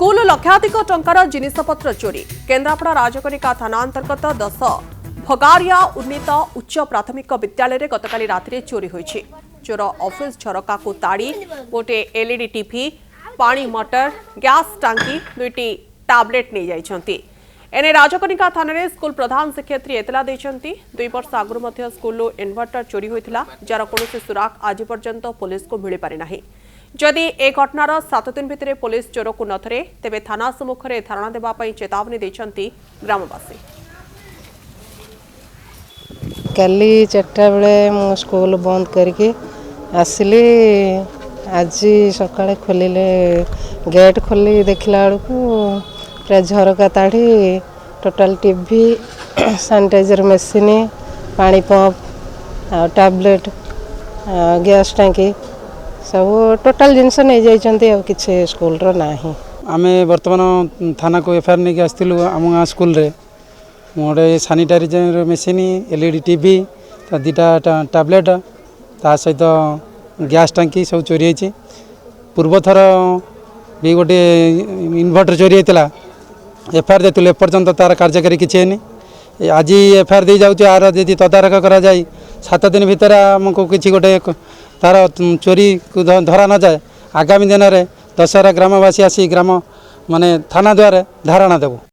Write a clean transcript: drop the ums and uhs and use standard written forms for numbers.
School लक्षाधिक टंकार जिनिसपत्र चोरी केन्द्रापड़ा राजकनिका थाना अंतर्गत 10 भगारिया उन्नीत उच्च प्राथमिक विद्यालय में गतकाली राति चोरी होईछि। चोर ऑफिस झरका को ताड़ी गोटे एलईडी टीवी पानी मोटर गैस टांकी दुईटी टैबलेट नहीं जाइछंती। एने राजकनिका थाना रे स्कूल प्रधान शिक्षयित्री एतला देइछंती। 2 वर्ष आगुर मध्य स्कूल इन्वर्टर चोरी होइथिला जार कोनोसी सुराग आज पर्यंत पुलिस को मिल पारि नाही। जदि ए घटनार 7 दिन भितर पुलिस चोर को न धरे तेबे थाना सम्मुख में धारणा देबा पई चेतावनी देइछंती ग्रामवासी। काली 4टा बेले मु स्कूल बंद करके आसिली। आज सकाळे खोलिले गेट खोली देखला बेलू पूरा झरका ताड़ी टोटाल टीवी सैनिटाइजर मशीन पानी पंप टैबलेट गैस टांकी सब टोटाल जिनस नहीं जाइछंती। अब किछि स्कूल रो नाही। आमे वर्तमान थाना को एफआईआर नहीं आसलु आम गाँ स्कूल रे मोटे सानिटाइजर मशीन एलईडी टीवी दुटा टैबलेट ता सहित गैस टांकी सब चोरी होती। पूर्व थर भी गोटे इन्वर्टर चोरी होता एफआईआर देते एपर्यंत तार कार्यकारी किसी नहीं। आज एफआईआर दी जाऊँ आर यदि तदारख करा जाए 7 दिन भितर आमको किसी गोटे तार चोरी को धरा न जाए आगामी दिन में दशहरा ग्रामवासी आसी ग्राम माने थाना द्वारा धारणा देव।